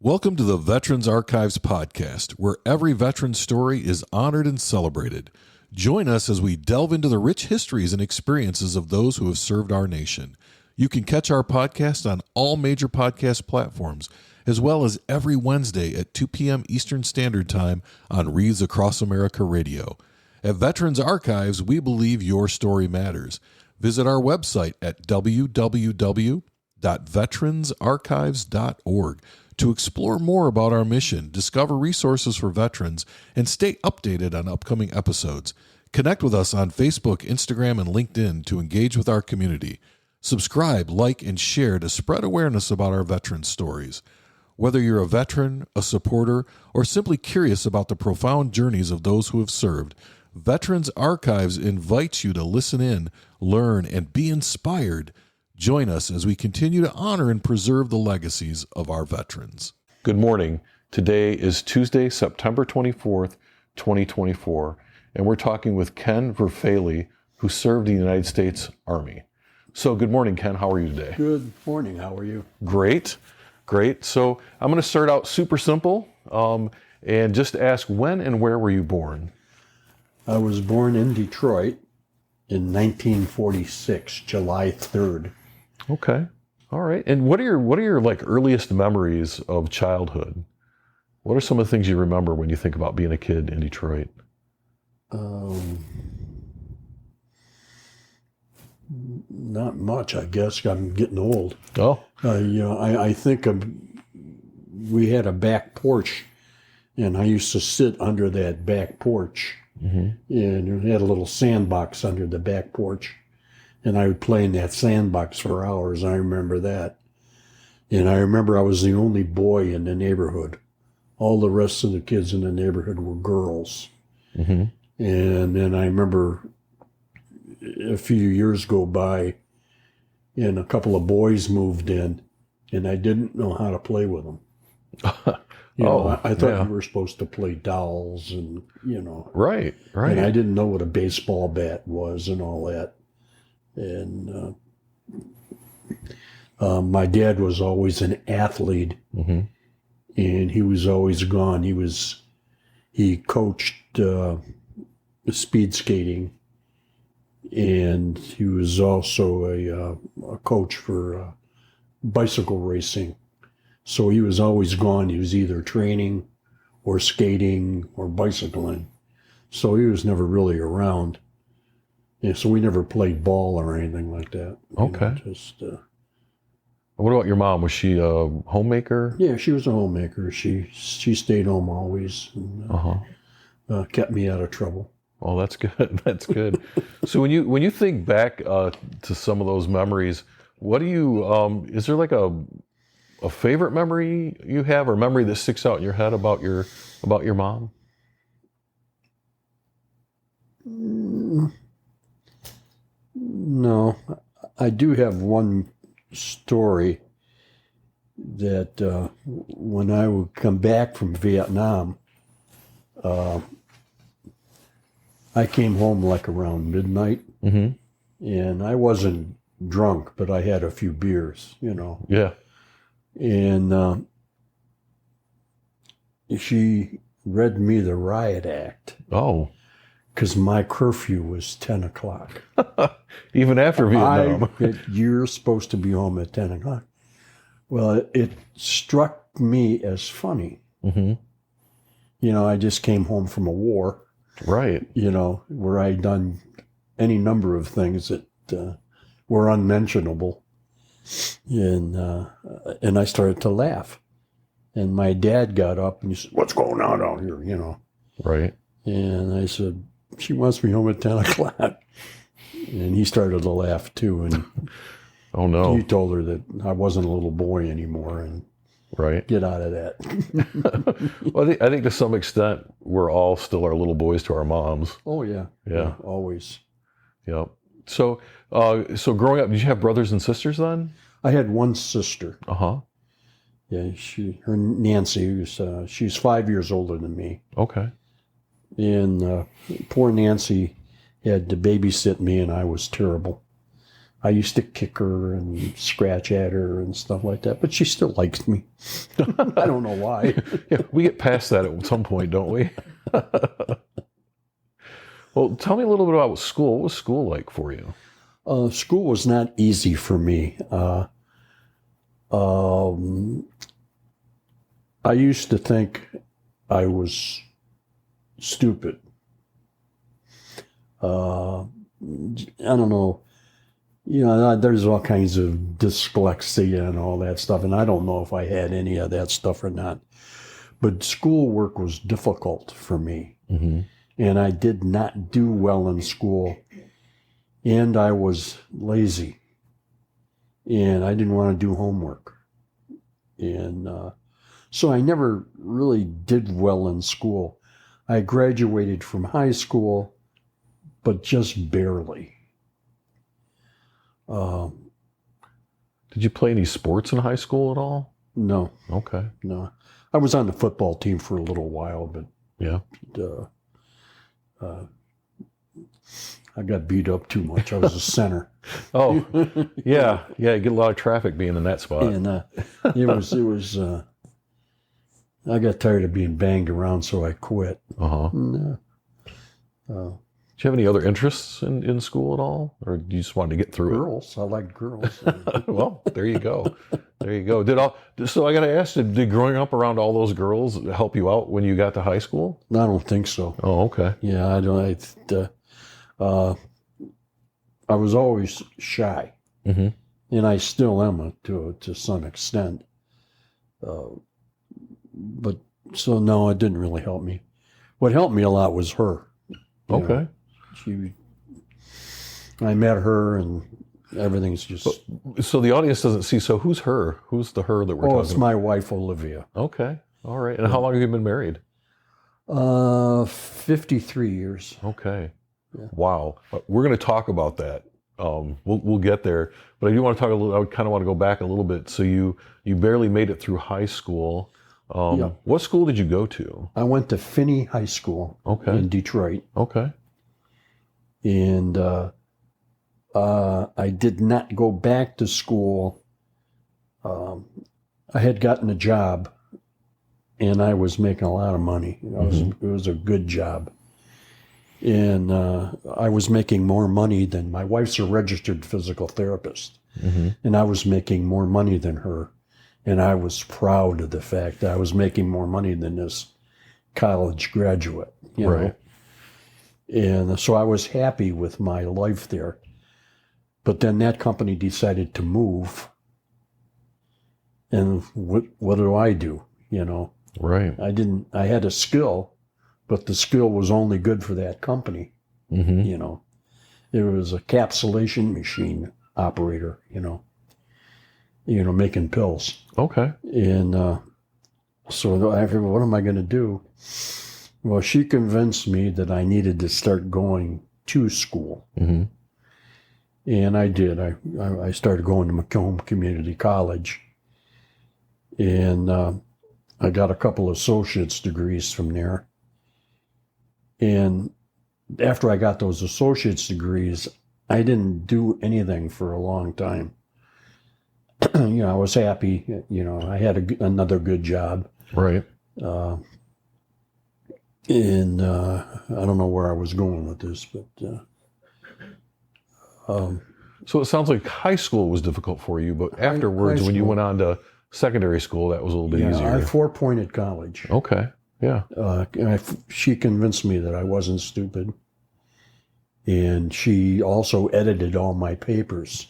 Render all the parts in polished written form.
Welcome to the Veterans Archives podcast, where every veteran story is honored and celebrated. Join us as we delve into the rich histories and experiences of those who have served our nation. You can catch our podcast on all major podcast platforms, as well as every Wednesday at 2 p.m. Eastern Standard Time on Reads Across America Radio. At Veterans Archives, we believe your story matters. Visit our website at www.veteransarchives.org to explore more about our mission, discover resources for veterans, and stay updated on upcoming episodes. Connect with us on Facebook, Instagram, and LinkedIn to engage with our community. Subscribe, like, and share to spread awareness about our veteran stories. Whether you're a veteran, a supporter, or simply curious about the profound journeys of those who have served, Veterans Archives invites you to listen in, learn, and be inspired. Join us as we continue to honor and preserve the legacies of our veterans. Good morning. Today is Tuesday, September 24th, 2024, and we're talking with Ken Verfele, who served in the United States Army. So good morning, Ken. How are you today? Good morning. How are you? Great. So I'm going to start out super simple and just ask, when and where were you born? I was born in Detroit in 1946, July 3rd. Okay. All right. And what are your like earliest memories of childhood? What are some of the things you remember when you think about being a kid in Detroit? Not much, I guess. I'm getting old. Oh. I think we had a back porch, and I used to sit under that back porch. Mm-hmm. And we had a little sandbox under the back porch. And I would play in that sandbox for hours. I remember that. And I remember I was the only boy in the neighborhood. All the rest of the kids in the neighborhood were girls. Mm-hmm. And then I remember a few years go by and a couple of boys moved in, and I didn't know how to play with them. I thought you were supposed to play dolls and, Right. And I didn't know what a baseball bat was and all that. And my dad was always an athlete, mm-hmm. and he was always gone. He coached speed skating, and he was also a coach for bicycle racing. So he was always gone. He was either training or skating or bicycling. So he was never really around. Yeah, so we never played ball or anything like that. Okay. What about your mom? Was she a homemaker? Yeah, she was a homemaker. She stayed home always and kept me out of trouble. Oh, that's good. That's good. So when you think back to some of those memories, what do you is there like a favorite memory you have, or memory that sticks out in your head about your mom? No, I do have one story that when I would come back from Vietnam, I came home like around midnight, mm-hmm. and I wasn't drunk, but I had a few beers, Yeah. And she read me the riot act. Oh. Because my curfew was 10 o'clock. Even after Vietnam. You're supposed to be home at 10 o'clock. Well, it struck me as funny. Mm-hmm. I just came home from a war. Right. Where I'd done any number of things that were unmentionable. And I started to laugh. And my dad got up and he said, "What's going on out here?" Right. And I said, "She wants me home at 10 o'clock. And he started to laugh too. And oh no. He told her that I wasn't a little boy anymore and right. Get out of that. Well, I think to some extent we're all still our little boys to our moms. Oh yeah. Yeah. Always. Yeah. So growing up, did you have brothers and sisters then? I had one sister. Uh-huh. Yeah, her Nancy, she's 5 years older than me. Okay. And poor Nancy had to babysit me, and I was terrible. I used to kick her and scratch at her and stuff like that, but she still likes me. I don't know why. Yeah, we get past that at some point, don't we? Well, tell me a little bit about school. What was school like for you? School was not easy for me. I used to think I was stupid. I don't know. There's all kinds of dyslexia and all that stuff, and I don't know if I had any of that stuff or not. But schoolwork was difficult for me, and I did not do well in school, and I was lazy, and I didn't want to do homework. And so I never really did well in school. I graduated from high school, but just barely. Did you play any sports in high school at all? No. Okay. No. I was on the football team for a little while, but yeah, I got beat up too much. I was a center. Oh, yeah. You get a lot of traffic being in that spot. And it was. I got tired of being banged around, so I quit. And, did you have any other interests in school at all, or you just wanted to get through girls? I like girls. Well, there you go. There you go. So I got to ask, did growing up around all those girls help you out when you got to high school? I don't think so. Oh, okay. Yeah, I don't. I was always shy, and I still am to some extent. But so no, it didn't really help me. What helped me a lot was her. Okay. I met her, and everything's just. So the audience doesn't see. So who's her? Who's the her that we're talking about? It's my wife, Olivia. Okay. All right. And how long have you been married? 53 years. Okay. Yeah. Wow. We're going to talk about that. We'll get there, but I do want to talk a little. I kind of want to go back a little bit. So you barely made it through high school. What school did you go to? I went to Finney High School. In Detroit. Okay. And I did not go back to school. I had gotten a job, and I was making a lot of money. It was a good job. And I was making more money than my wife's a registered physical therapist. And I was making more money than her. And I was proud of the fact that I was making more money than this college graduate. You know? And so I was happy with my life there. But then that company decided to move. And what do I do? Right. I had a skill, but the skill was only good for that company. It was a capsulation machine operator, making pills. Okay. And so I figured, what am I going to do? Well, she convinced me that I needed to start going to school. And I did. I started going to Macomb Community College. And I got a couple of associate's degrees from there. And after I got those associate's degrees, I didn't do anything for a long time. I was happy. I had another good job. Right. And I don't know where I was going with this, but. So it sounds like high school was difficult for you, but afterwards, when you went on to secondary school, that was a little bit easier. I 4-pointed college. Okay. Yeah. She convinced me that I wasn't stupid. And she also edited all my papers.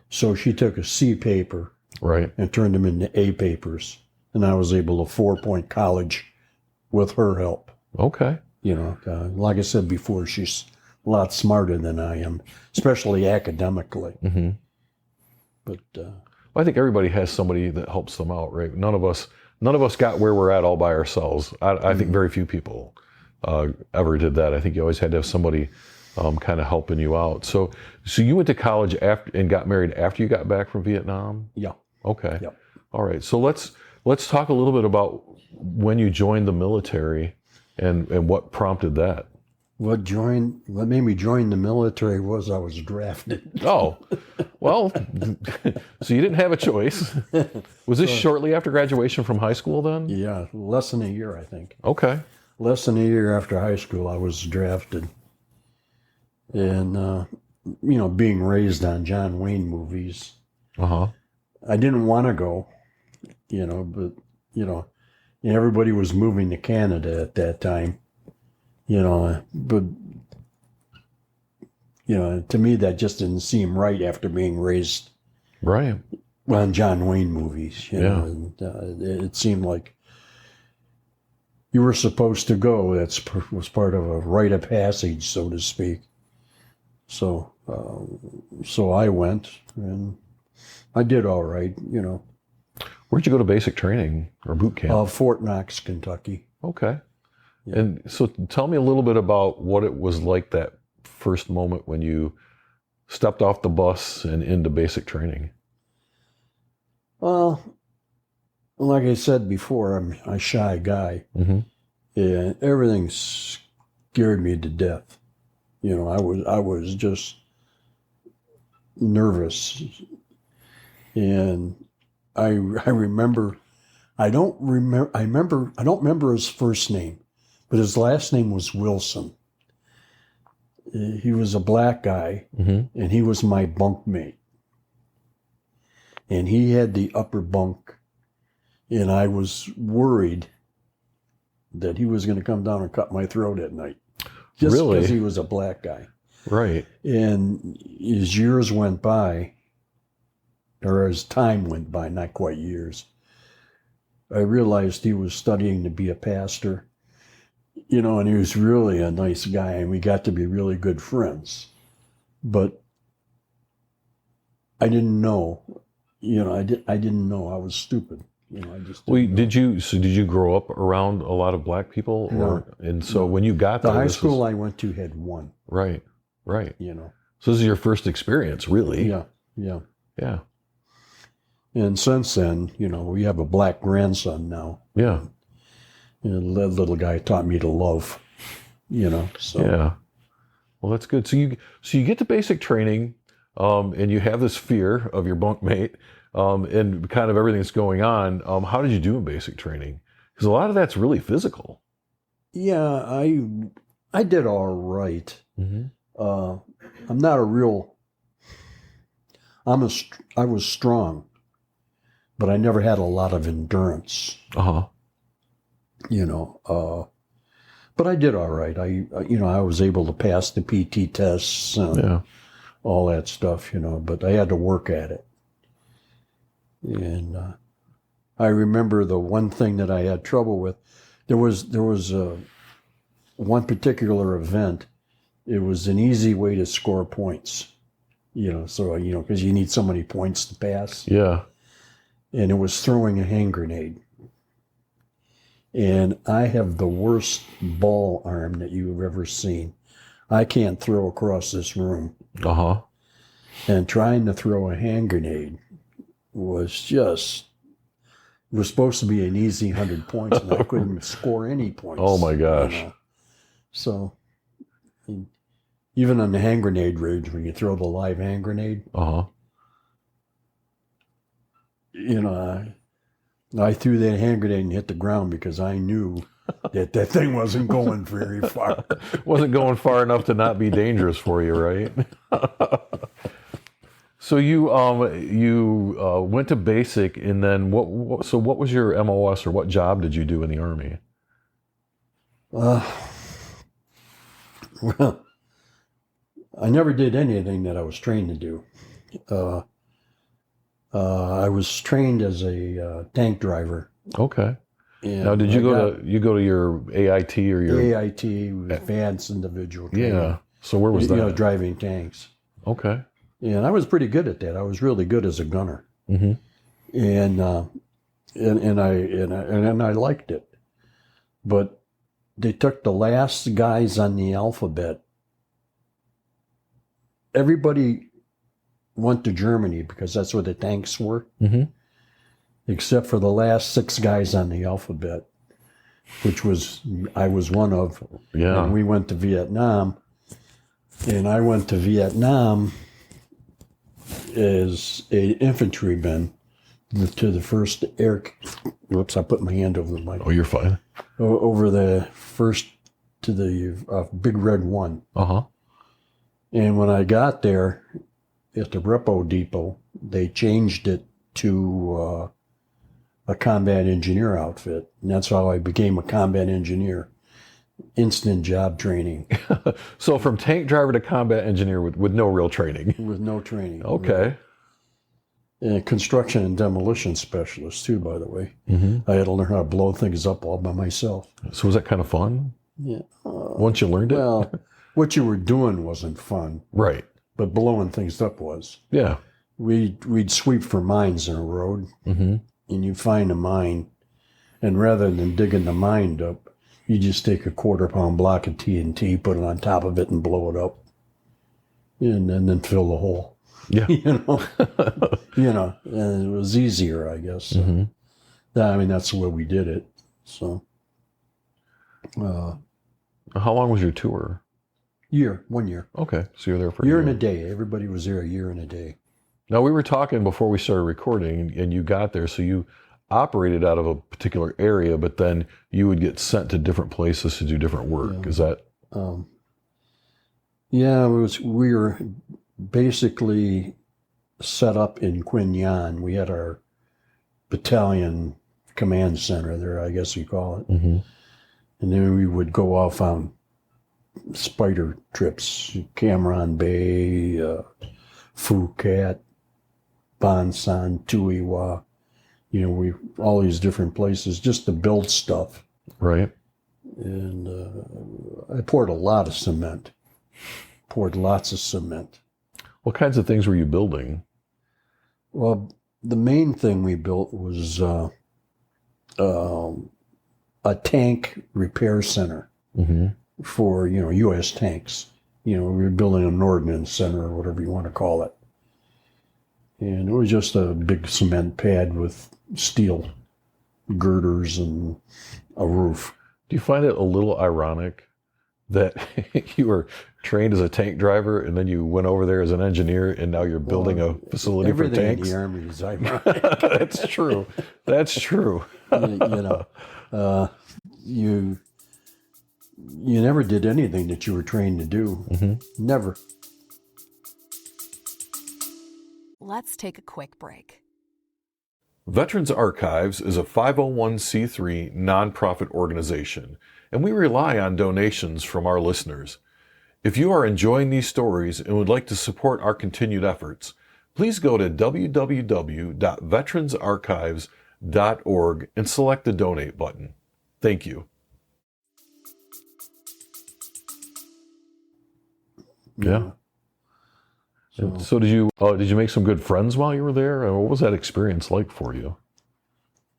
So she took a C paper and turned them into A papers. And I was able to 4-point college with her help. Okay. Like I said before, she's a lot smarter than I am, especially academically. But I think everybody has somebody that helps them out, right? None of us got where we're at all by ourselves. I think very few people ever did that. I think you always had to have somebody kind of helping you out. So you went to college after and got married after you got back from Vietnam? Yeah. Okay. Yep. All right. So let's talk a little bit about when you joined the military and what prompted that. What made me join the military was I was drafted. Oh, well, so you didn't have a choice. Was this shortly after graduation from high school then? Yeah, less than a year, I think. Okay. Less than a year after high school, I was drafted. And, being raised on John Wayne movies, Uh-huh. I didn't want to go, but, everybody was moving to Canada at that time, but, to me, that just didn't seem right after being raised Right. on John Wayne movies, Yeah. and it seemed like you were supposed to go. Was part of a rite of passage, so to speak. So I went, and I did all right, Where'd you go to basic training or boot camp? Fort Knox, Kentucky. Okay. Yeah. And so tell me a little bit about what it was like that first moment when you stepped off the bus and into basic training. Well, like I said before, I'm a shy guy, Mm-hmm. and everything scared me to death. I was just nervous, and I remember. I don't remember his first name, but his last name was Wilson. He was a black guy, Mm-hmm. and he was my bunkmate. And he had the upper bunk, and I was worried that he was going to come down and cut my throat at night. Just Really? because he was a black guy. Right. And as years went by, or as time went by, not quite years, I realized he was studying to be a pastor, and he was really a nice guy, and we got to be really good friends. But I didn't know, I didn't know. I was stupid. I just didn't know. Did you grow up around a lot of black people? No. And so when you got The there, high this school was- I went to had one, right. So this is your first experience, really? Yeah. Yeah. And since then, we have a black grandson now. Yeah. And that little guy taught me to love, so. Yeah. Well, that's good. So you get to basic training, and you have this fear of your bunkmate, and kind of everything that's going on. How did you do in basic training? Because a lot of that's really physical. Yeah, I did all right. Mm-hmm. I'm not a real. I was strong, but I never had a lot of endurance. Uh-huh. But I did all right. I was able to pass the PT tests and Yeah. all that stuff, but I had to work at it. And I remember the one thing that I had trouble with. There was one particular event. It was an easy way to score points, because you need so many points to pass. Yeah. And it was throwing a hand grenade. And I have the worst ball arm that you've ever seen. I can't throw across this room. Uh-huh. And trying to throw a hand grenade was supposed to be an easy 100 points, and I couldn't score any points. Oh my gosh. So even on the hand grenade range, when you throw the live hand grenade, Uh-huh. I threw that hand grenade and hit the ground because I knew that thing wasn't going very far. Wasn't going far enough to not be dangerous for you, right? So you went to basic, and then what was your MOS, or what job did you do in the Army? Well, I never did anything that I was trained to do. I was trained as a tank driver. Okay. And Now, did you go to your AIT or your AIT, Advanced Individual Training? Yeah. So where was that? Driving tanks. Okay. And I was pretty good at that. I was really good as a gunner. Mm-hmm. And I liked it. But they took the last guys on the alphabet. Everybody went to Germany because that's where the tanks were, Mm-hmm. except for the last 6 guys on the alphabet. I was one of. Yeah. And we went to Vietnam. And I went to Vietnam as a infantryman to the first air. Whoops! I put my hand over the mic. Oh, you're fine. Over the first to the Big Red One. Uh-huh. And when I got there at the Repo Depot, they changed it to a combat engineer outfit. And that's how I became a combat engineer. Instant job training. So from tank driver to combat engineer with no real training. With no training. Okay. And construction and demolition specialist, too, by the way. Mm-hmm. I had to learn how to blow things up all by myself. So was that kind of fun? Yeah. Once you learned it? Well, what you were doing wasn't fun, Right. but blowing things up was. Yeah. We'd sweep for mines in a road, Mm-hmm. and you find a mine, and rather than digging the mine up, you just take a 1/4-pound block of TNT, put it on top of it, and blow it up, and then fill the hole. Yeah. And it was easier, I guess. Mm-hmm. I mean, that's the way we did it. So, How long was your tour? 1 year. Okay. So you were there for Year and a day. Everybody was there a year and a day. Now, we were talking before we started recording, and you got there, so you operated out of a particular area, but then you would get sent to different places to do different work. Yeah. Is that? Yeah, we were basically set up in Quin Yan. We had our battalion command center there, I guess you call it. Mm-hmm. And then we would go off on spider trips, Cam Bay, Phuket, Ban San, Tuiwa, all these different places just to build stuff. Right. And I poured a lot of cement, poured lots of cement. What kinds of things were you building? Well, the main thing we built was a tank repair center Mm-hmm. for, U.S. tanks. We were building an ordnance center or whatever you want to call it. And it was just a big cement pad with steel girders and a roof. Do you find it a little ironic that you were trained as a tank driver and then you went over there as an engineer and now you're building a facility for Everything tanks? in the Army is ironic. That's true. That's true. You never did anything that you were trained to do. Mm-hmm. Never. Let's take a quick break. Veterans Archives is a 501c3 nonprofit organization, and we rely on donations from our listeners. If you are enjoying these stories and would like to support our continued efforts, please go to www.veteransarchives.org and select the donate button. Thank you. Yeah. So did you make some good friends while you were there? Or what was that experience like for you?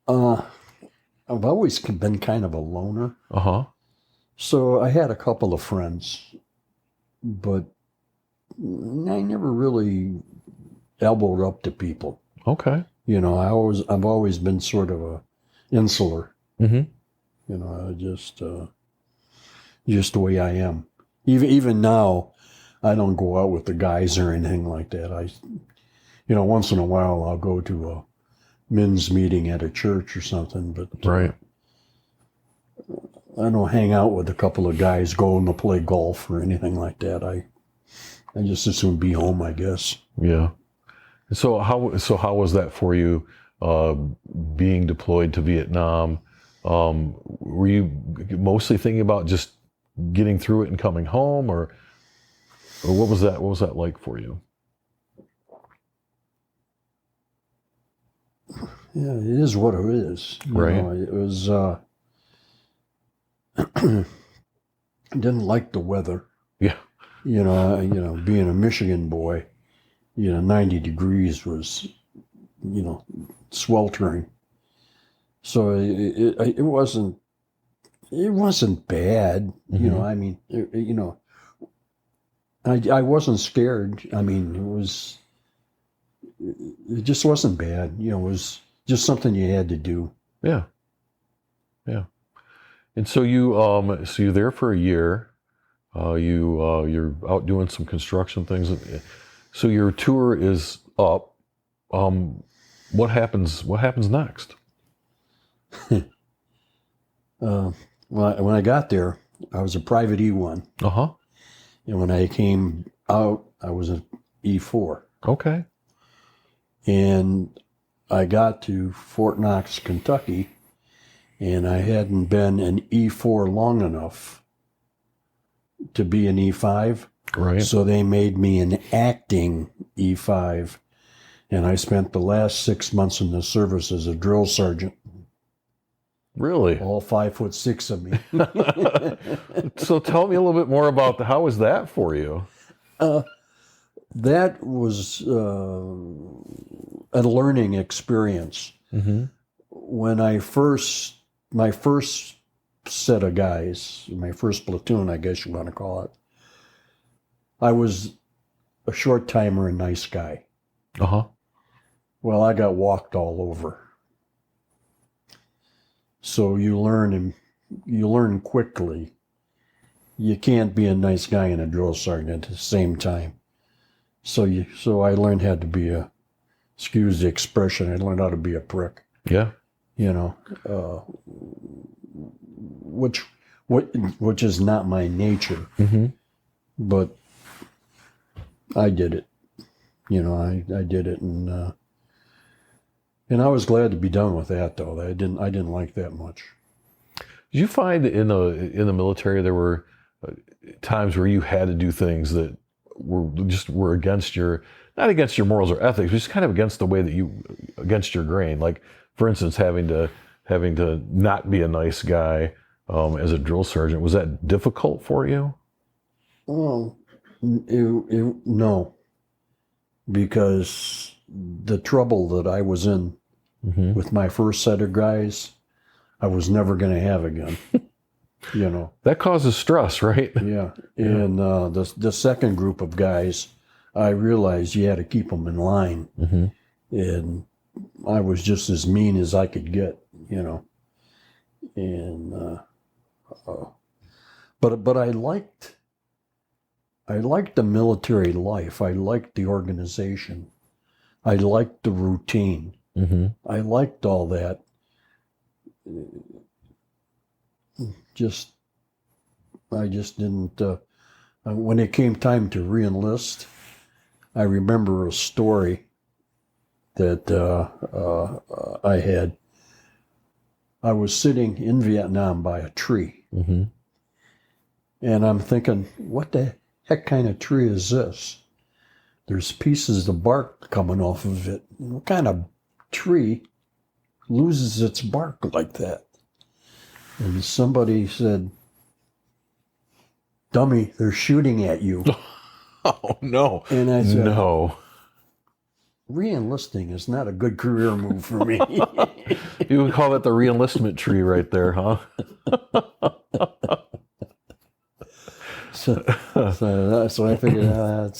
I've always been kind of a loner. Uh-huh. So I had a couple of friends, but I never really elbowed up to people. Okay. I've always been sort of a insular. Mm-hmm. Just the way I am. Even now, I don't go out with the guys or anything like that. Once in a while I'll go to a men's meeting at a church or something, but Right. I don't hang out with a couple of guys going to play golf or anything like that. I just as soon be home, I guess. Yeah. So how was that for you, being deployed to Vietnam? Were you mostly thinking about just getting through it and coming home, or what was that? What was that like for you? Yeah, it is what it is. Right. It was. I didn't like the weather. Yeah. Being a Michigan boy, 90 degrees was, sweltering. So it wasn't bad. Mm-hmm. I mean, I wasn't scared. I mean, it just wasn't bad. It was just something you had to do. Yeah. Yeah. And so you're there for a year. You're out doing some construction things. So your tour is up. What happens next? When I got there, I was a private E1. Uh-huh. And when I came out, I was an E4. Okay. And I got to Fort Knox, Kentucky, and I hadn't been an E4 long enough to be an E5. Right. So they made me an acting E5. And I spent the last 6 months in the service as a drill sergeant. Really? All 5'6" of me. So tell me a little bit more about how was that for you? That was a learning experience. Mm-hmm. When my first set of guys, my first platoon, I guess you want to call it, I was a short timer and nice guy. Uh-huh. Well, I got walked all over. So you learn quickly. You can't be a nice guy and a drill sergeant at the same time. So I learned how to be excuse the expression, I learned how to be a prick. Yeah. You know, which is not my nature. Mm-hmm. But I did it. You know, I did it, and I was glad to be done with that. Though I didn't like that much. Did you find in the military there were times where you had to do things that were against not against your morals or ethics, but just kind of against the way that against your grain? Like, for instance, having to not be a nice guy as a drill sergeant. Was that difficult for you? Well, no, because the trouble that I was in Mm-hmm. with my first set of guys, I was never going to have again. You know. That causes stress, right? Yeah. And the second group of guys, I realized you had to keep them in line. Mm-hmm. And I was just as mean as I could get, you know. And but I liked the military life. I liked the organization. I liked the routine. Mm-hmm. I liked all that. I just didn't. When it came time to re-enlist, I remember a story that I had. I was sitting in Vietnam by a tree, Mm-hmm. and I'm thinking, what the heck kind of tree is this? There's pieces of bark coming off of it. What kind of tree loses its bark like that? And somebody said, "Dummy, they're shooting at you." Oh no! And I said, no. Re-enlisting is not a good career move for me. You would call that the re-enlistment tree right there, huh? so I figured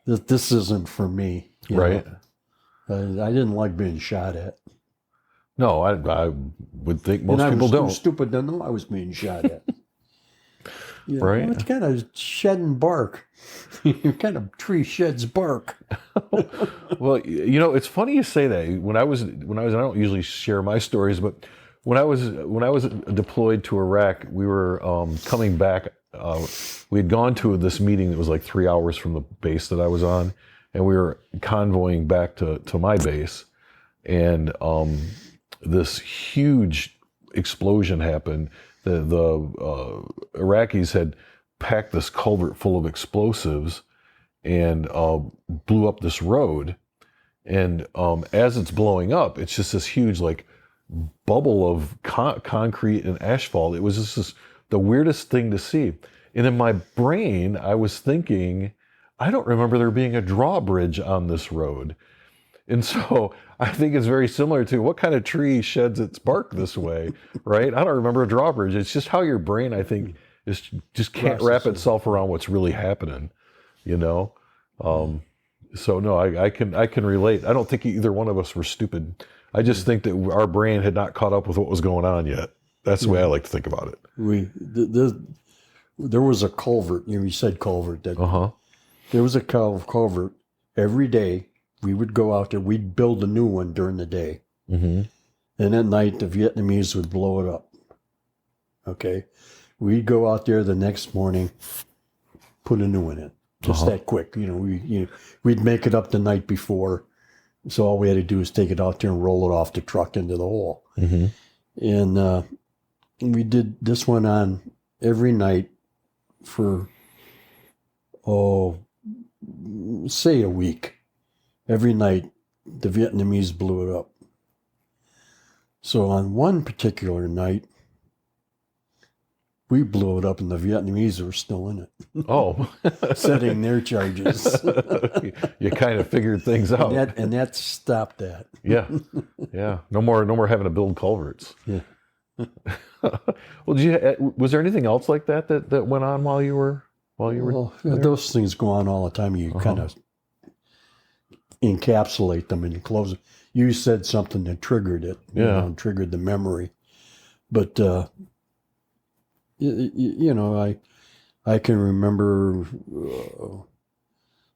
this isn't for me. You Right. know? I didn't like being shot at. No, I would think most and people I was don't. too stupid to know I was being shot at. You know, Right. What kind of shedding bark? What kind of tree sheds bark? Well, you know, it's funny you say that. When I was, I don't usually share my stories, but when I was deployed to Iraq, we were coming back. We had gone to this meeting that was like 3 hours from the base that I was on, and we were convoying back to my base, and this huge explosion happened. The Iraqis had packed this culvert full of explosives and blew up this road. And as it's blowing up, it's just this huge like bubble of concrete and asphalt. It was just the weirdest thing to see. And in my brain, I was thinking, I don't remember there being a drawbridge on this road. And so I think it's very similar to what kind of tree sheds its bark this way, right? I don't remember a drawbridge. It's just how your brain, I think, just can't wrap itself around what's really happening, you know? So no, I can relate. I don't think either one of us were stupid. I just think that our brain had not caught up with what was going on yet. That's the way I like to think about it. There was a culvert. You said culvert. There was a culvert. Every day we would go out there. We'd build a new one during the day. Mm-hmm. And at night, the Vietnamese would blow it up. Okay. We'd go out there the next morning, put a new one in. Just that quick. We'd make it up the night before. So all we had to do was take it out there and roll it off the truck into the hole. Mm-hmm. And we did this one on every night for, say a week. Every night, the Vietnamese blew it up. So on one particular night, we blew it up and the Vietnamese were still in it. Oh. Setting their charges. You kind of figured things out. And that stopped that. Yeah. Yeah. No more having to build culverts. Yeah. Well, was there anything else like that went on while you were there? Those things go on all the time. You kind of encapsulate them and close it. You said something that triggered it. Triggered the memory. But I can remember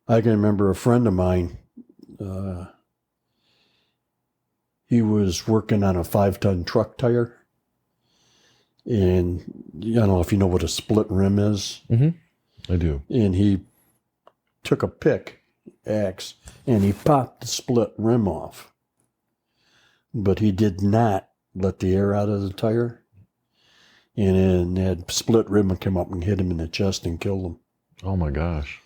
a friend of mine. He was working on a 5-ton truck tire. And I don't know if you know what a split rim is. Mm-hmm. I do. And he took a axe, and he popped the split rim off. But he did not let the air out of the tire. And then that split rim came up and hit him in the chest and killed him. Oh my gosh.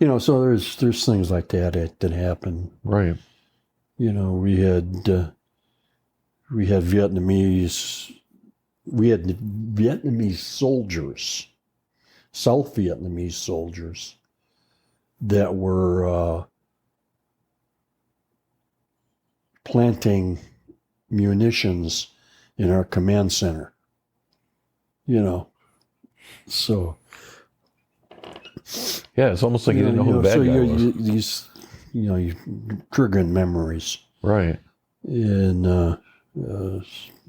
So there's things like that happen. Right. We had Vietnamese. We had Vietnamese soldiers, South Vietnamese soldiers, that were planting munitions in our command center. So. Yeah, it's almost like you didn't know who the bad guy was. You're triggering memories. Right. And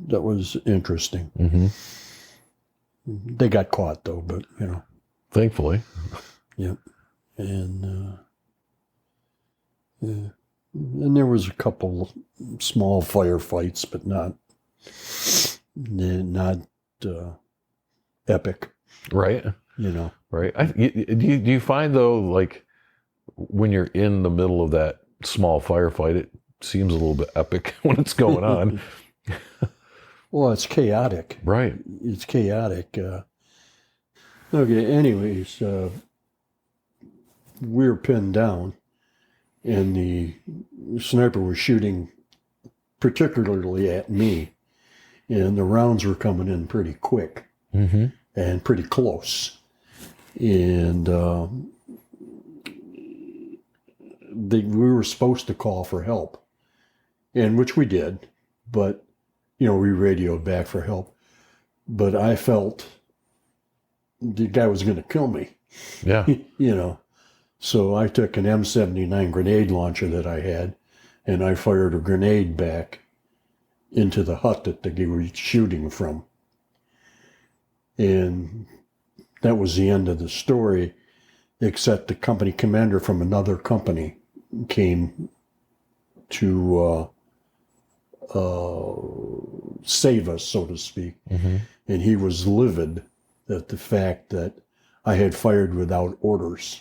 that was interesting. Mm-hmm. They got caught, though, but, Thankfully. Yep. And there was a couple small firefights, but not epic. Right. Right. Do you find, though, like, when you're in the middle of that small firefight, it seems a little bit epic when it's going on? Well, it's chaotic. Right. It's chaotic. Okay, anyways, we were pinned down, and the sniper was shooting particularly at me, and the rounds were coming in pretty quick and pretty close. And we were supposed to call for help, and which we did, but we radioed back for help. But I felt the guy was going to kill me. Yeah. So I took an M79 grenade launcher that I had, and I fired a grenade back into the hut that they were shooting from. And that was the end of the story, except the company commander from another company came to save us, so to speak. And he was livid at the fact that I had fired without orders.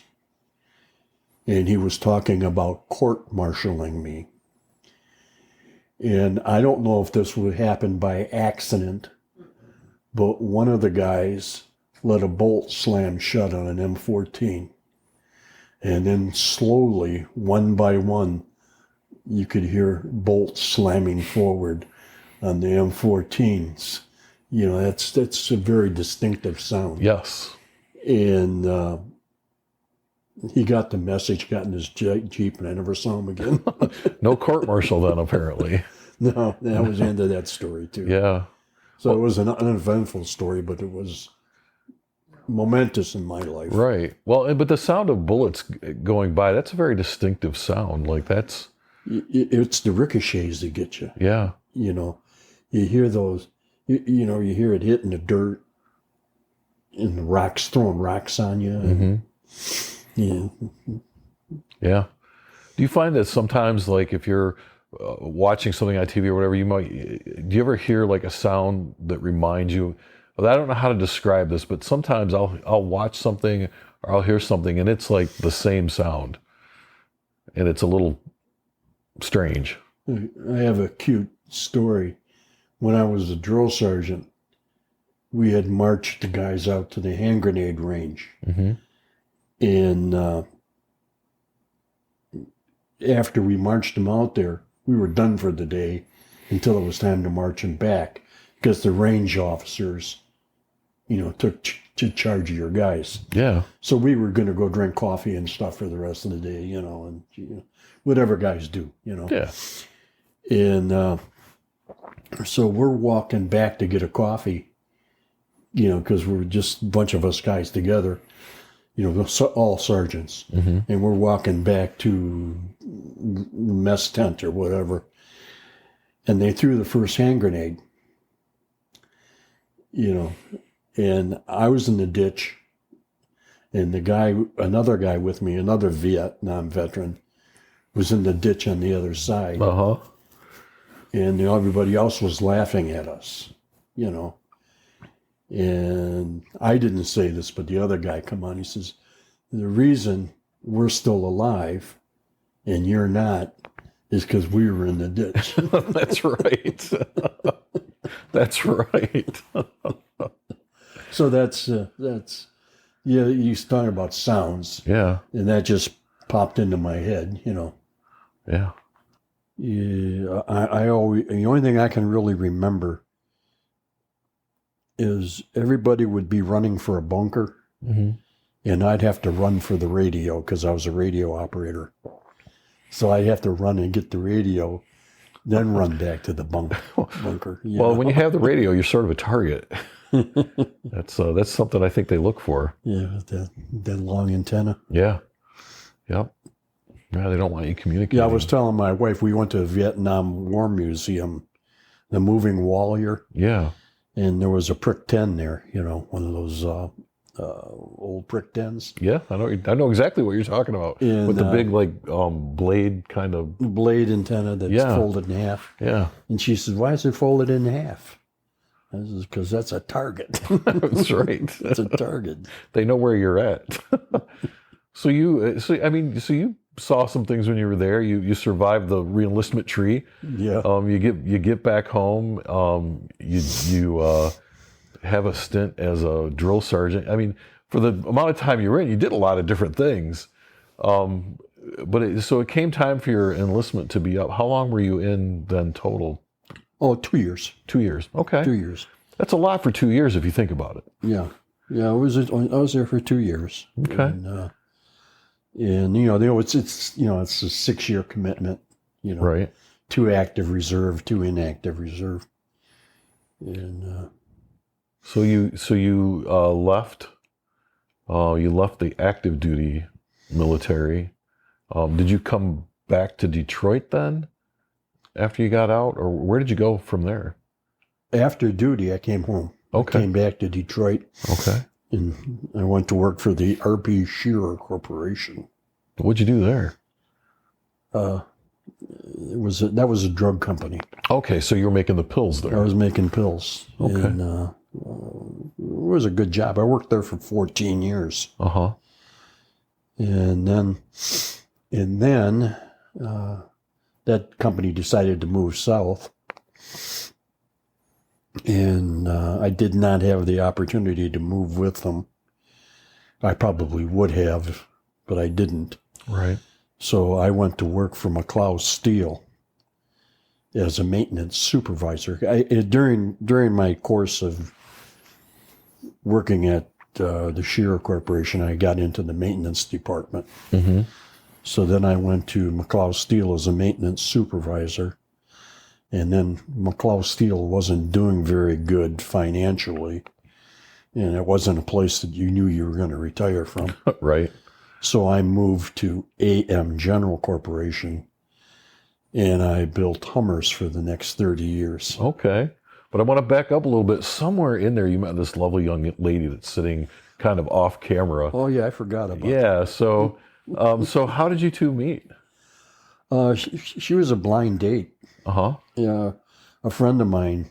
And he was talking about court-martialing me. And I don't know if this would happen by accident, but one of the guys let a bolt slam shut on an M14. And then slowly, one by one, you could hear bolts slamming forward on the M14s. That's a very distinctive sound. Yes. And he got the message, got in his Jeep, and I never saw him again. No court-martial then, apparently. No, that was the end of that story, too. Yeah. So it was an uneventful story, but it was momentous in my life. Right. Well, but the sound of bullets going by, that's a very distinctive sound. Like, that's... It's the ricochets that get you. Yeah. You hear those, you hear it hitting the dirt and the rocks, throwing rocks on you. And, Yeah. Do you find that sometimes, like if you're watching something on TV or whatever, do you ever hear like a sound that reminds you? I don't know how to describe this, but sometimes I'll watch something or I'll hear something and it's like the same sound, and it's a little strange. I have a cute story. When I was a drill sergeant, we had marched the guys out to the hand grenade range. And after we marched them out there, we were done for the day until it was time to march them back, because the range officers, took charge of your guys. Yeah. So we were going to go drink coffee and stuff for the rest of the day, and whatever guys do, Yeah. And so we're walking back to get a coffee, because we're just a bunch of us guys together, all sergeants. And we're walking back to the mess tent or whatever. And they threw the first hand grenade, and I was in the ditch. And another guy with me, another Vietnam veteran, was in the ditch on the other side. And everybody else was laughing at us, And I didn't say this, but the other guy come on, he says, the reason we're still alive and you're not is because we were in the ditch. That's right. That's right. So that's you talking about sounds. Yeah. And that just popped into my head, Yeah. Yeah, I always, the only thing I can really remember is everybody would be running for a bunker, and I'd have to run for the radio because I was a radio operator. So I'd have to run and get the radio, then run back to the bunker. Well, when you have the radio, you're sort of a target. That's something I think they look for. Yeah, that long antenna. Yeah. Yep. Yeah, they don't want you communicating. Yeah, I was telling my wife, we went to the Vietnam War Museum, the moving Wallier. Yeah. And there was a prick 10 there, one of those old prick 10s. Yeah, I know exactly what you're talking about. And, with the big blade kind of blade antenna that's folded in half. Yeah. And she said, "Why is it folded in half?" I said, "Because that's a target." That's right. It's a target. They know where you're at. So you saw some things when you were there. You survived the reenlistment tree. Yeah. You get back home. You have a stint as a drill sergeant. I mean, for the amount of time you were in, you did a lot of different things. So it came time for your enlistment to be up. How long were you in then total? Oh, 2 years. 2 years. Okay. 2 years. That's a lot for 2 years if you think about it. Yeah. Yeah, I was there for 2 years. Okay. And it's a 6-year commitment, Right. 2 active reserve, 2 inactive reserve. And So you left the active duty military. Did you come back to Detroit then after you got out, or where did you go from there? after duty, I came home. Okay. I came back to Detroit. Okay. And I went to work for the R.P. Shearer Corporation. What'd you do there? That was a drug company. Okay, so you were making the pills there. I was making pills. Okay. And it was a good job. I worked there for 14 years. Uh-huh. And then that company decided to move south. And I did not have the opportunity to move with them. I probably would have, but I didn't. Right. So I went to work for McLeod Steel as a maintenance supervisor. During my course of working at the Shearer Corporation, I got into the maintenance department. Mm-hmm. So then I went to McLeod Steel as a maintenance supervisor. And then McLeod Steel wasn't doing very good financially. And it wasn't a place that you knew you were going to retire from. Right. So I moved to AM General Corporation, and I built Hummers for the next 30 years. Okay. But I want to back up a little bit. Somewhere in there, you met this lovely young lady that's sitting kind of off camera. Oh yeah, I forgot about Yeah. So, so how did you two meet? that. She was a blind date. Uh-huh. Yeah, a friend of mine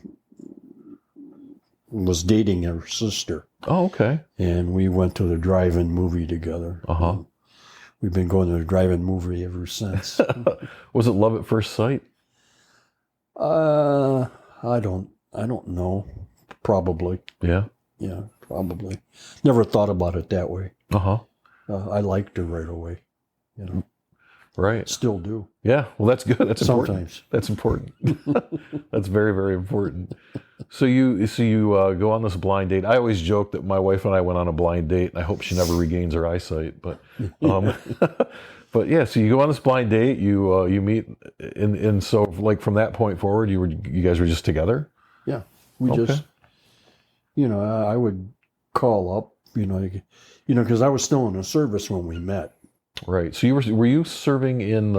was dating her sister, Oh, okay. and we went to the drive-in movie together. Uh-huh. We've been going to the drive-in movie ever since. Was it love at first sight? I don't know. Probably. Yeah. Yeah, probably. Never thought about it that way. Uh-huh. I liked her right away. You know, Right. still do. Yeah. Well, that's good. That's important. Sometimes. That's important. That's very, very important. So you go on this blind date. I always joke that my wife and I went on a blind date, and I hope she never regains her eyesight. But, but yeah. So you go on this blind date. You meet, and so like from that point forward, you guys were just together. Yeah, we Okay. just, I would call up, because I was still in the service when we met. Right. So were you serving in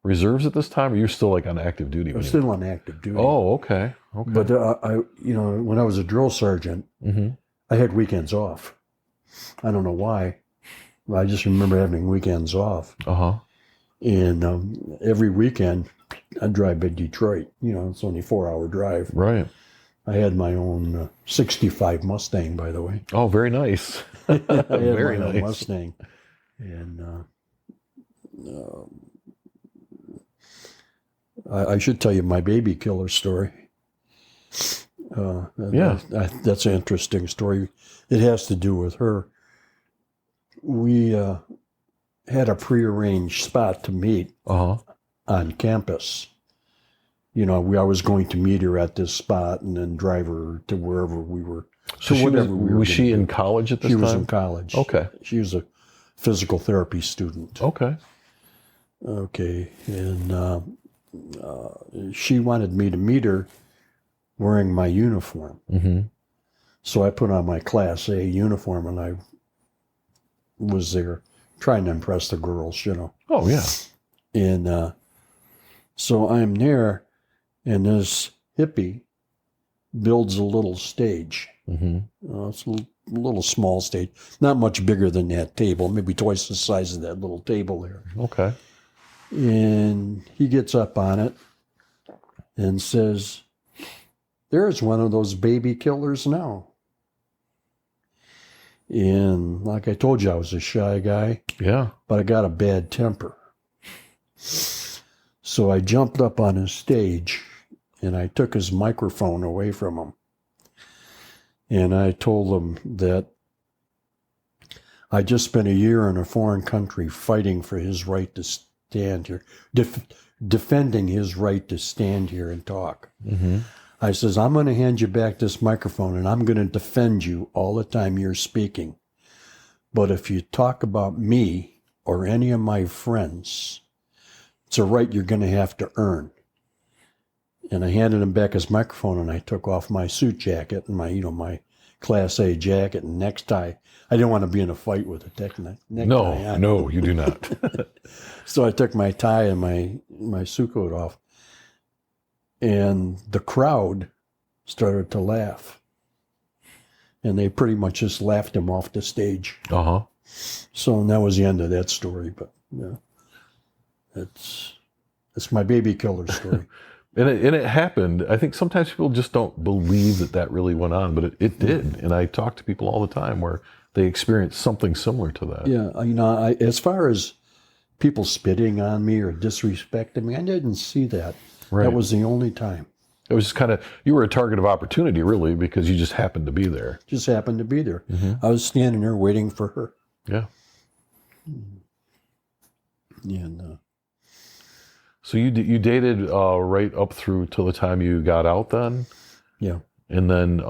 reserves at this time, or you were still like on active duty? I was still on active duty. Oh, okay. Okay. But when I was a drill sergeant, Mm-hmm. I had weekends off. I don't know why. I just remember having weekends off. Uh-huh. And every weekend, I'd drive by Detroit. It's only a 4-hour drive. Right. I had my own 65 Mustang, by the way. Oh, very nice. I had Very my own nice. Mustang. And I should tell you my baby killer story. Yeah. That's an interesting story. It has to do with her. We had a prearranged spot to meet Uh-huh. on campus. I was going to meet her at this spot and then drive her to wherever we were. So whatever we were was she gonna in do. college at this She time? was in college. Okay. She was a physical therapy student. Okay. Okay. And she wanted me to meet her wearing my uniform. Mm-hmm. So I put on my Class A uniform and I was there trying to impress the girls, Oh, yeah. And so I'm there, and this hippie builds a little stage. Mm-hmm. It's a little small stage, not much bigger than that table, maybe twice the size of that little table there. Okay. And he gets up on it and says, "There's one of those baby killers now." And like I told you, I was a shy guy, Yeah. but I got a bad temper. So I jumped up on his stage and I took his microphone away from him. And I told him that I just spent a year in a foreign country fighting for his right to stand here, defending his right to stand here and talk. Mm-hmm. I says, "I'm going to hand you back this microphone and I'm going to defend you all the time you're speaking. But if you talk about me or any of my friends, it's a right you're going to have to earn." And I handed him back his microphone and I took off my suit jacket and my Class A jacket and necktie. I didn't want to be in a fight with a necktie. No, you do not. So I took my tie and my suit coat off. And the crowd started to laugh. And they pretty much just laughed him off the stage. Uh-huh. So that was the end of that story. But yeah, it's my baby killer story. And it happened. I think sometimes people just don't believe that really went on, but it did. And I talk to people all the time where they experience something similar to that. Yeah, as far as people spitting on me or disrespecting me, I didn't see that. Right. That was the only time. It was just kind of, you were a target of opportunity, really, because you just happened to be there. Just happened to be there. Mm-hmm. I was standing there waiting for her. Yeah. And So you dated right up through till the time you got out then? yeah. And then,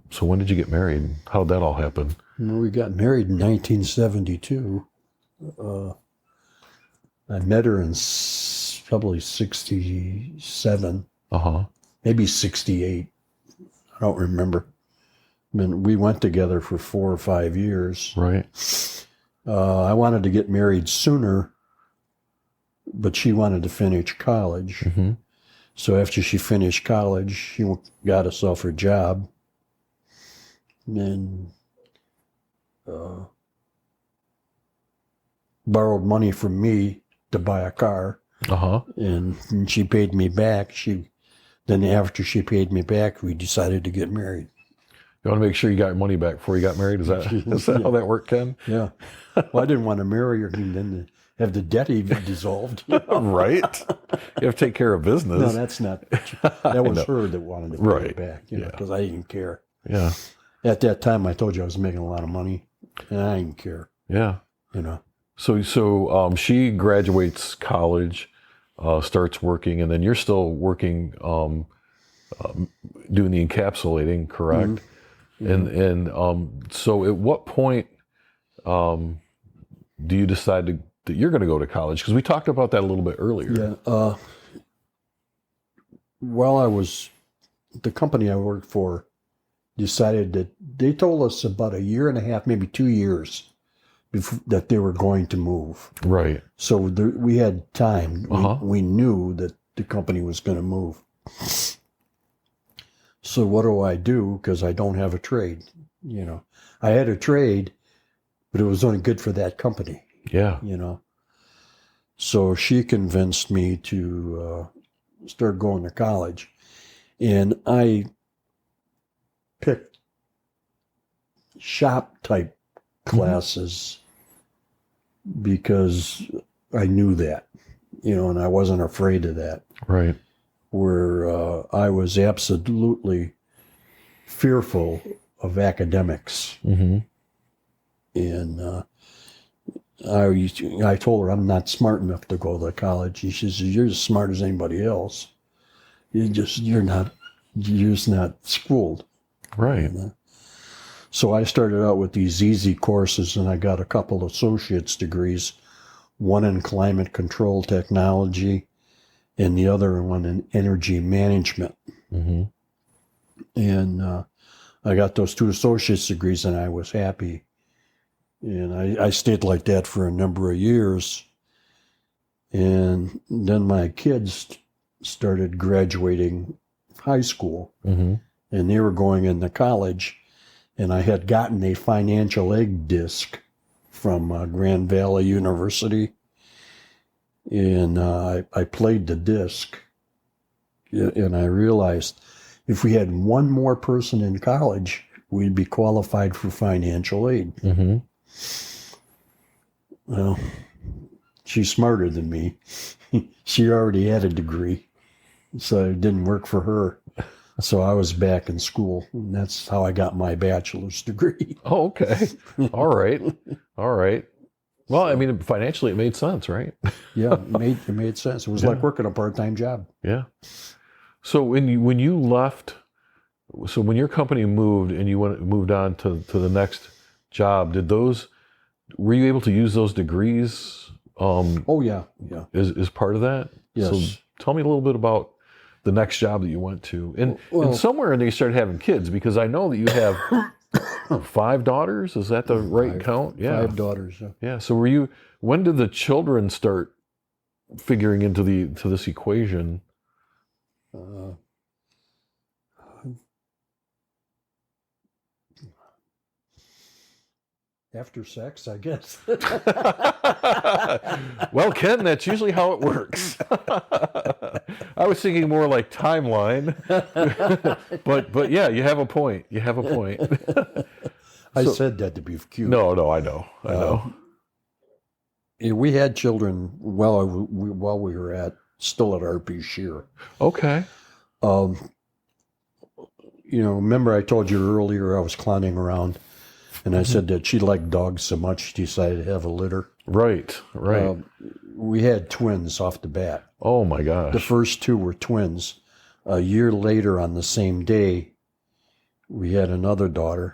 so when did you get married? How did that all happen? We got married in 1972. I met her in probably 67, Uh-huh. maybe 68. I don't remember. I mean, we went together for 4 or 5 years. Right. I wanted to get married sooner, but she wanted to finish college. Mm-hmm. So after she finished college, she got herself her job, and borrowed money from me to buy a car, and she paid me back. Then after she paid me back, we decided to get married. You want to make sure you got your money back before you got married? Is that how that worked, Ken? Yeah. Well, I didn't want to marry her and then have the debt even dissolved. Right. You have to take care of business. No, that's not. That was her that wanted to pay it back, because I didn't care. Yeah. At that time, I told you I was making a lot of money, and I didn't care. Yeah. So she graduates college, starts working, and then you're still working, doing the encapsulating, correct? Mm-hmm. And so at what point do you decide that you're going to go to college? Because we talked about that a little bit earlier. Yeah. The company I worked for decided that they told us about a year and a half, maybe 2 years, before, that they were going to move. Right. So we had time. We knew that the company was going to move. So what do? Because I don't have a trade. I had a trade, but it was only good for that company. Yeah. So she convinced me to start going to college. And I picked shop type classes because I knew that, and I wasn't afraid of that. Right. Where I was absolutely fearful of academics. Mm-hmm. And I told her I'm not smart enough to go to college. She says, "You're as smart as anybody else. You're just not schooled." Right. So I started out with these easy courses, and I got a couple of associate's degrees, one in climate control technology, and the other one in energy management. Mm-hmm. And I got those 2 associate's degrees, and I was happy. And I stayed like that for a number of years. And then my kids started graduating high school, and they were going into college. And I had gotten a financial aid disc from Grand Valley University. And I played the disc. And I realized if we had one more person in college, we'd be qualified for financial aid. Mm-hmm. Well, she's smarter than me. She already had a degree, so it didn't work for her. So I was back in school, and that's how I got my bachelor's degree. Oh, okay. All right. Well, I mean, financially, it made sense, right? Yeah, it made sense. It was like working a part-time job. Yeah. So when you left, so when your company moved and you moved on to the next job, were you able to use those degrees? Oh yeah. Is part of that? Yes. So tell me a little bit about the next job that you went to, and somewhere in there you started having kids, because I know that you have 5 daughters. Is that the right count? Yeah, 5 daughters. Yeah. Yeah. So when did the children start figuring into this equation? After sex, I guess. Well, Ken, that's usually how it works. I was thinking more like timeline, but yeah, you have a point. I said that to be cute. No, I know. We had children while we were still at RP Shear. Okay. Remember I told you earlier I was clowning around, and I said that she liked dogs so much she decided to have a litter. Right. We had twins off the bat. Oh my gosh. The first 2 were twins. A year later, on the same day, we had another daughter.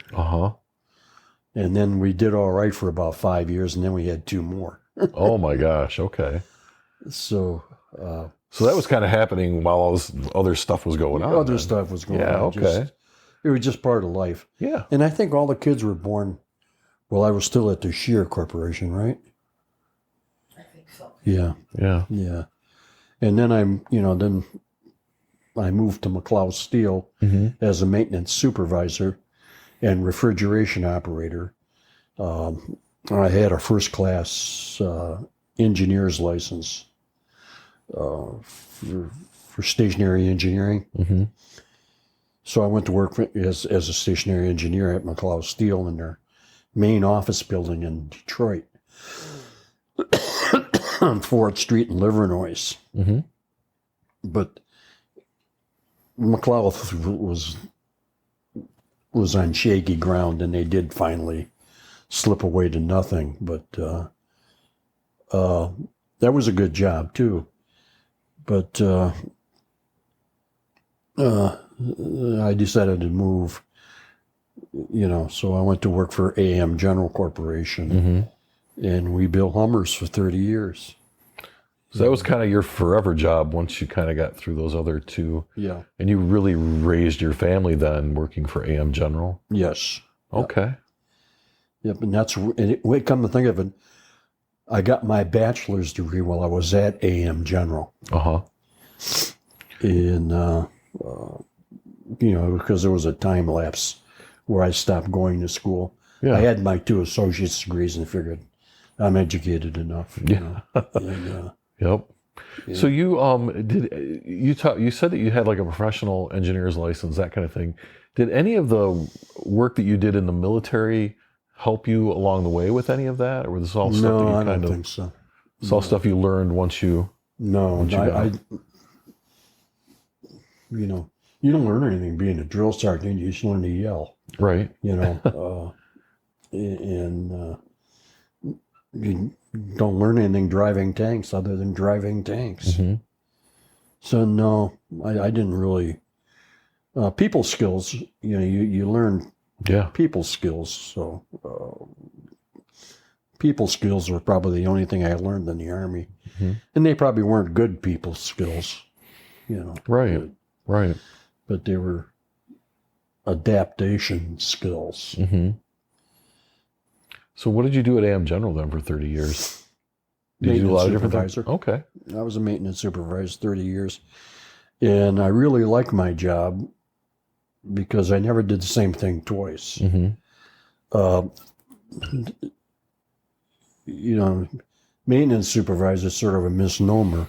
And then we did all right for about 5 years, and then we had 2 more. Oh my gosh. Okay. So that was kind of happening while all this other stuff was going on. Other stuff was going on. Yeah. Okay. It was just part of life. Yeah. And I think all the kids were born while I was still at the Shear Corporation, right? I think so. Yeah. Yeah. Yeah. And then then I moved to McLeod Steel as a maintenance supervisor and refrigeration operator. I had a first class engineer's license for stationary engineering. So I went to work as a stationary engineer at McLeod Steel in their main office building in Detroit on 4th Street in Livernois. But McLeod was on shaky ground, and they did finally slip away to nothing. But that was a good job too. But I decided to move, so I went to work for AM General Corporation, and we built Hummers for 30 years. So that was kind of your forever job once you kind of got through those other two. Yeah. And you really raised your family then working for AM General? Yes. Okay. Yep, and come to think of it, I got my bachelor's degree while I was at AM General. And, because there was a time lapse where I stopped going to school. Yeah. I had my 2 associate's degrees and figured I'm educated enough. And, Yep. Yeah. So you you said that you had like a professional engineer's license, that kind of thing. Did any of the work that you did in the military help you along the way with any of that, or was this all stuff that you I don't think so. It's all stuff you learned once you? No, you don't learn anything being a drill sergeant. You just learn to yell. Right. And you don't learn anything driving tanks other than driving tanks. So no, I didn't really. People skills, you learn people skills. So people skills were probably the only thing I learned in the Army. And they probably weren't good people skills, Right. But they were adaptation skills. So what did you do at AM General then for 30 years? Did you do a lot of different things? Okay. I was a maintenance supervisor 30 years. And I really liked my job because I never did the same thing twice. Maintenance supervisor is sort of a misnomer.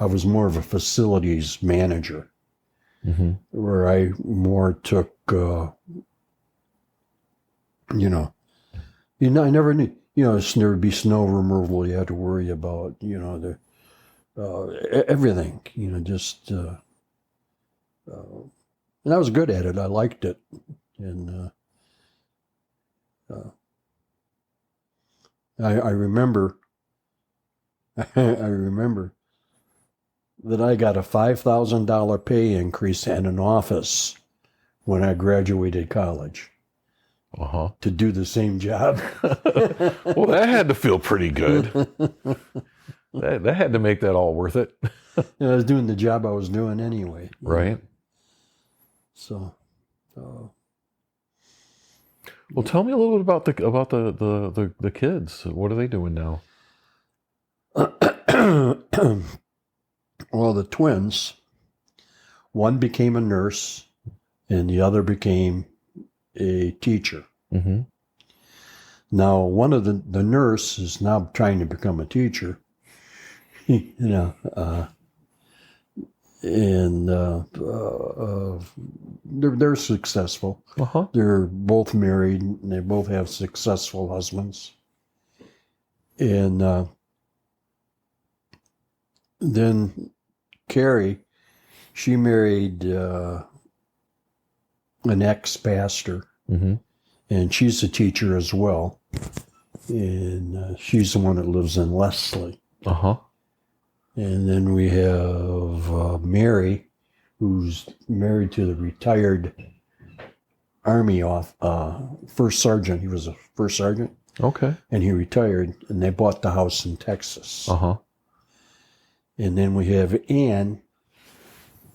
I was more of a facilities manager, where I more took, I never knew, there would be snow removal you had to worry about, everything, and I was good at it. I liked it. And I remember that I got a $5,000 pay increase in an office when I graduated college to do the same job. Well, that had to feel pretty good. that had to make that all worth it. I was doing the job I was doing anyway. Right. So. Well, tell me a little bit about the kids. What are they doing now? Well, the twins, one became a nurse and the other became a teacher. Now, one of the nurse is now trying to become a teacher, and they're successful. They're both married, and they both have successful husbands. And then Carrie, she married an ex-pastor, and she's a teacher as well. And she's the one that lives in Leslie. And then we have Mary, who's married to the retired Army first sergeant. He was a first sergeant. Okay. And he retired, and they bought the house in Texas. And then we have Ann,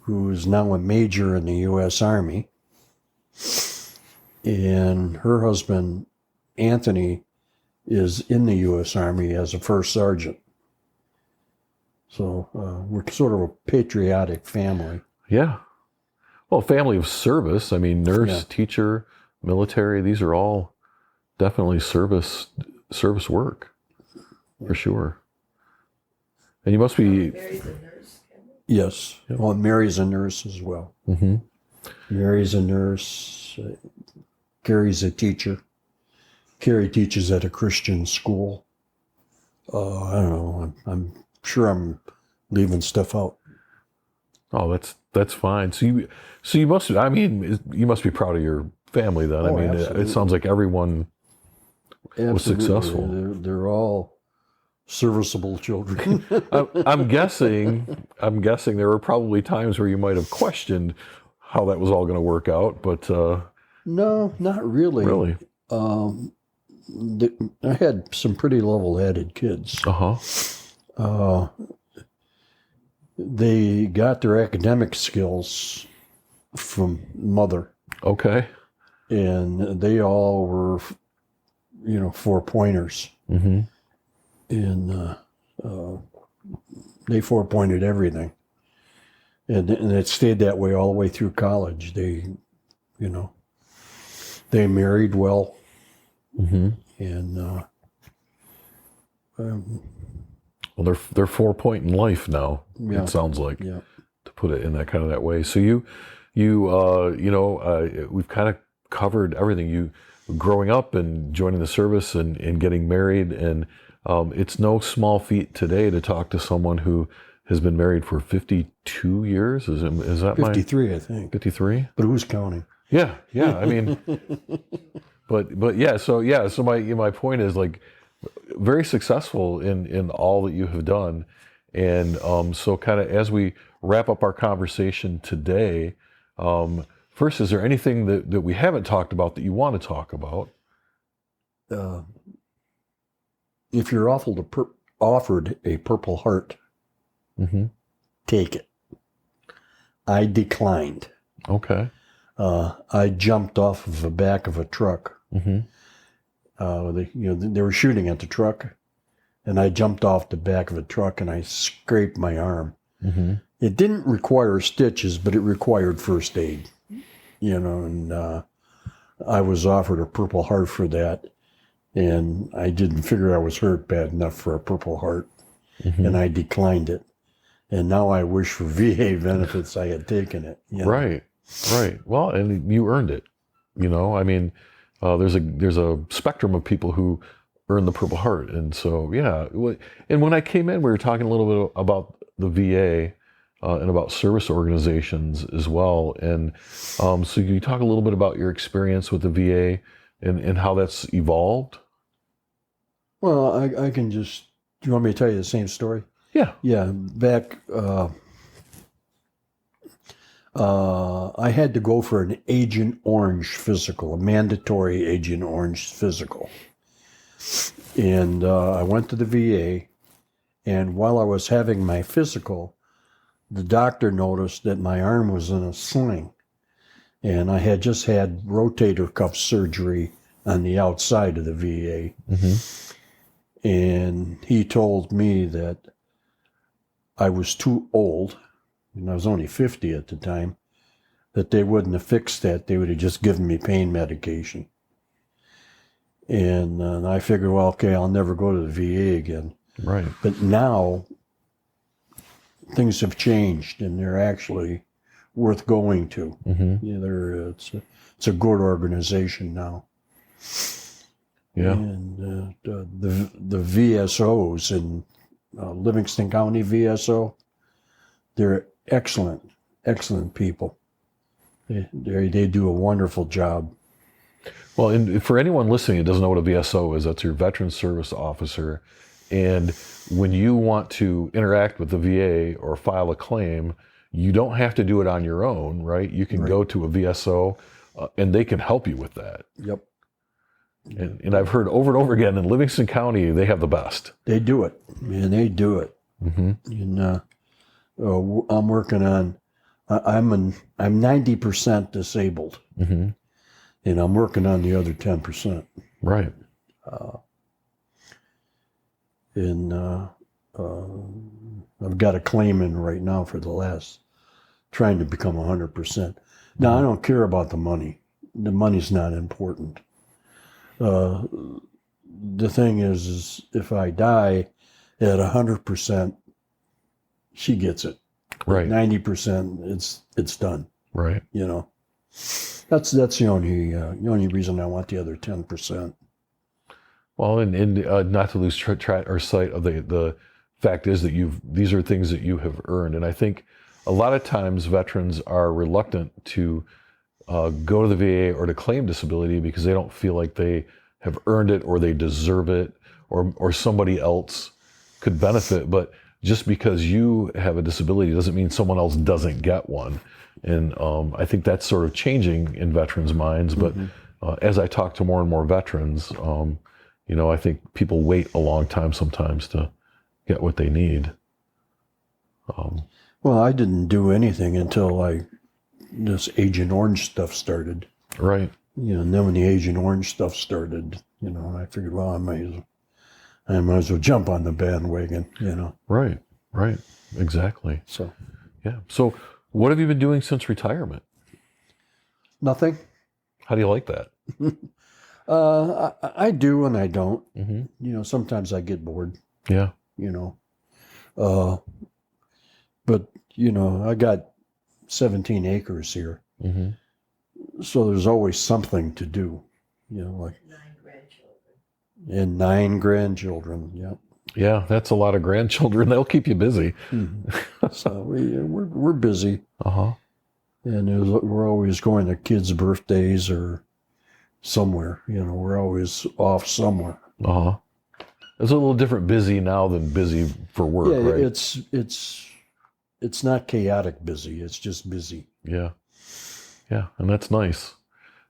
who is now a major in the U.S. Army. And her husband, Anthony, is in the U.S. Army as a first sergeant. So we're sort of a patriotic family. Yeah. Well, family of service. I mean, nurse, Yeah. teacher, military. These are all definitely service work for sure. And you must be. Mary's a nurse. Yes. Well, Mary's a nurse as well. Mm-hmm. Mary's a nurse. Carrie's a teacher. Carrie teaches at a Christian school. I don't know. I'm sure I'm leaving stuff out. Oh, that's fine. So you must. I mean, you must be proud of your family then. I Oh, mean, absolutely. it sounds like everyone was Absolutely. successful. They're all serviceable children. I'm guessing there were probably times where you might have questioned how that was all going to work out, but No, not really. really, I had some pretty level-headed kids. They got their academic skills from mother, Okay. and they all were, 4-pointers. Mm-hmm. And they 4-pointed everything. And it stayed that way all the way through college. They married well. Mm-hmm. And Well, they're 4-point in life now. Yeah. It sounds like, yeah. to put it in that way. So we've kind of covered everything. You growing up and joining the service and getting married, and it's no small feat today to talk to someone who has been married for 52 years. Is that 53, I think. 53? But who's counting? Yeah. I mean, but yeah. So my point is, like, very successful in all that you have done, and so kind of as we wrap up our conversation today, first, is there anything that we haven't talked about that you want to talk about? If you're offered a Purple Heart, Mm-hmm. take it. I declined. Okay. I jumped off of the back of a truck. Mm-hmm. They were shooting at the truck, and I jumped off the back of a truck and I scraped my arm. Mm-hmm. It didn't require stitches, but it required first aid. And I was offered a Purple Heart for that, and I didn't figure I was hurt bad enough for a Purple Heart, Mm-hmm. and I declined it. And now I wish for VA benefits I had taken it. Right. Well, and you earned it. I mean, there's a spectrum of people who earn the Purple Heart, and so yeah. And when I came in, we were talking a little bit about the VA and about service organizations as well. And so can you talk a little bit about your experience with the VA and how that's evolved? Well, I can just. Do you want me to tell you the same story? Yeah. Yeah, back. I had to go for an Agent Orange physical, a mandatory Agent Orange physical. And I went to the VA, and while I was having my physical, the doctor noticed that my arm was in a sling. And I had just had rotator cuff surgery on the outside of the VA. Mm-hmm. And he told me that I was too old, and I was only 50 at the time, that they wouldn't have fixed that. They would have just given me pain medication. And I figured, well, okay, I'll never go to the VA again. Right. But now things have changed, and they're actually worth going to. Mm-hmm. It's a good organization now. Yeah. And the VSOs in Livingston County VSO, they're excellent people. They do a wonderful job. Well, and for anyone listening that doesn't know what a VSO is, that's your Veteran Service Officer. And when you want to interact with the VA or file a claim, you don't have to do it on your own, right? You can go to a VSO and they can help you with that. Yep. And I've heard over and over again in Livingston County, they have the best. They do it, man. They do it. Mm-hmm. And I'm working on. I'm 90% disabled, Mm-hmm. and I'm working on the other 10%. Right. And I've got a claim in right now for trying to become 100%. No, I don't care about the money. The money's not important. The thing is if I die at 100%, she gets it. Right. 90%, it's done. Right. You know, that's the only reason I want the other 10%. Well, and not to lose track or sight of the fact is that these are things that you have earned, and I think a lot of times veterans are reluctant to go to the VA or to claim disability because they don't feel like they have earned it or they deserve it or somebody else could benefit. But just because you have a disability doesn't mean someone else doesn't get one. And I think that's sort of changing in veterans' minds. But as I talk to more and more veterans, I think people wait a long time sometimes to get what they need. Well, I didn't do anything until this Agent Orange stuff started. Right. And then when the Agent Orange stuff started, I figured, well, I might as well jump on the bandwagon, Right. Right. Exactly. So, yeah. So what have you been doing since retirement? nothing. How do you like that? I do and I don't. Mm-hmm. Sometimes I get bored, Yeah. But, I got 17 acres here. Mm-hmm. So there's always something to do, like 9 grandchildren. and 9 grandchildren. Yep. Yeah, that's a lot of grandchildren. They'll keep you busy. So we're busy, Uh-huh. and we're always going to kids' birthdays or somewhere. We're always off somewhere. Uh-huh. It's a little different busy now than busy for work, Yeah, right? it's not chaotic busy. It's just busy. Yeah. Yeah, and that's nice.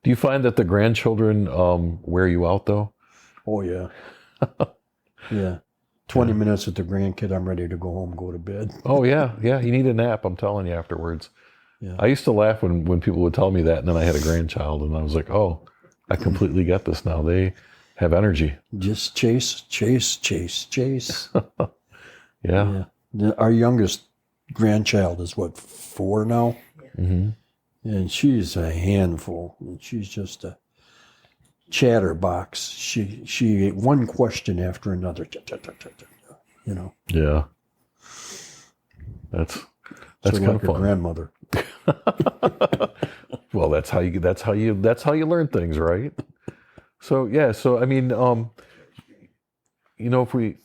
Do you find that the grandchildren wear you out, though? Oh, yeah. Yeah. 20 minutes with the grandkid, I'm ready to go home, go to bed. Oh, yeah. Yeah, you need a nap, I'm telling you, afterwards. Yeah. I used to laugh when people would tell me that, and then I had a grandchild, and I was like, oh, I completely get this now. They have energy. Just chase. Yeah. Our youngest grandchild is, 4 now? Mm-hmm. And she's a handful. And she's just a chatterbox. She one question after another. Yeah. That's So kind like of a fun. grandmother. Well, that's how you learn things, right? So yeah, so I mean, if we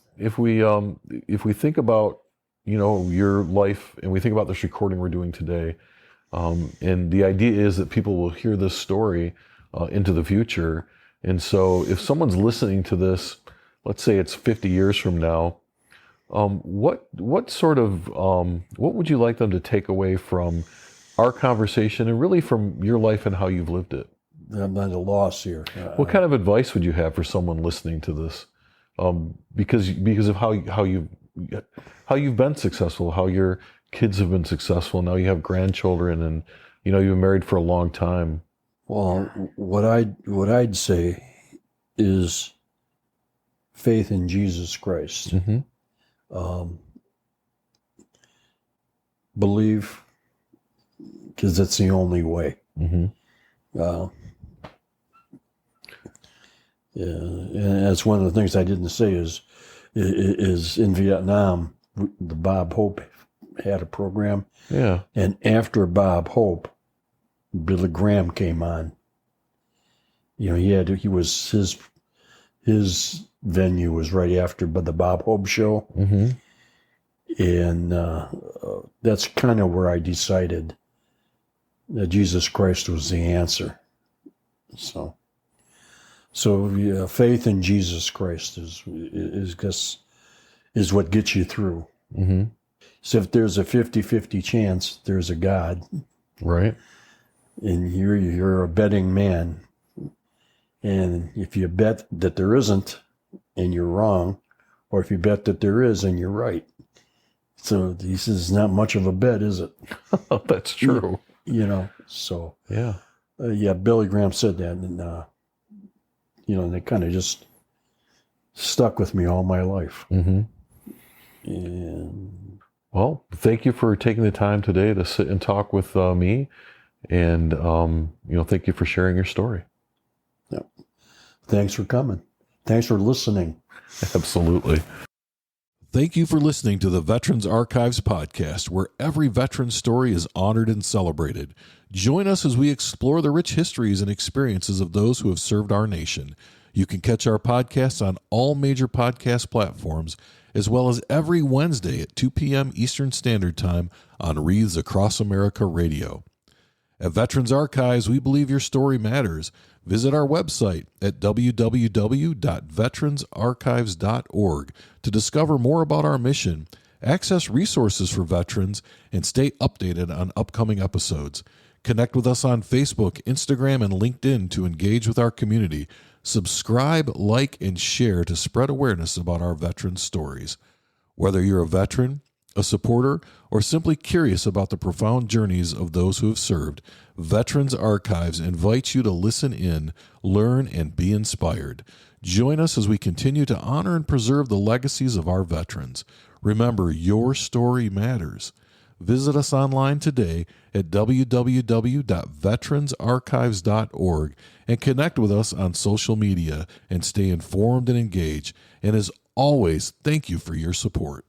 think about your life and we think about this recording we're doing today, and the idea is that people will hear this story into the future, and so if someone's listening to this, let's say it's 50 years from now, what would you like them to take away from our conversation and really from your life and how you've lived it? I'm at a loss here. What kind of advice would you have for someone listening to this? Because of how you've been successful, how your kids have been successful. Now you have grandchildren, and you've been married for a long time. Well, what I'd say is faith in Jesus Christ. Mm-hmm. Believe, because that's the only way. Mm-hmm. Yeah, and that's one of the things I didn't say is in Vietnam, the Bob Hope had a program. Yeah. And after Bob Hope, Billy Graham came on. His venue was right after the Bob Hope show. Mm-hmm. And that's kind of where I decided that Jesus Christ was the answer. So faith in Jesus Christ is what gets you through. Mm-hmm. So if there's a 50-50 chance, there's a God. Right. And you're a betting man. And if you bet that there isn't and you're wrong, or if you bet that there is and you're right. So this is not much of a bet, is it? That's true. So Yeah. Billy Graham said that, and they kind of just stuck with me all my life. Mm-hmm. And Well, thank you for taking the time today to sit and talk with me. And, thank you for sharing your story. Yep. Thanks for coming. Thanks for listening. Absolutely. Thank you for listening to the Veterans Archives podcast, where every veteran story is honored and celebrated. Join us as we explore the rich histories and experiences of those who have served our nation. You can catch our podcasts on all major podcast platforms, as well as every Wednesday at 2 p.m. Eastern Standard Time on Wreaths Across America Radio. At Veterans Archives, we believe your story matters. Visit our website at www.veteransarchives.org to discover more about our mission, access resources for veterans, and stay updated on upcoming episodes. Connect with us on Facebook, Instagram, and LinkedIn to engage with our community. Subscribe, like, and share to spread awareness about our veterans' stories. Whether you're a veteran, a supporter, or simply curious about the profound journeys of those who have served, Veterans Archives invites you to listen in, learn, and be inspired. Join us as we continue to honor and preserve the legacies of our veterans. Remember, your story matters. Visit us online today at www.veteransarchives.org and connect with us on social media and stay informed and engaged. And as always, thank you for your support.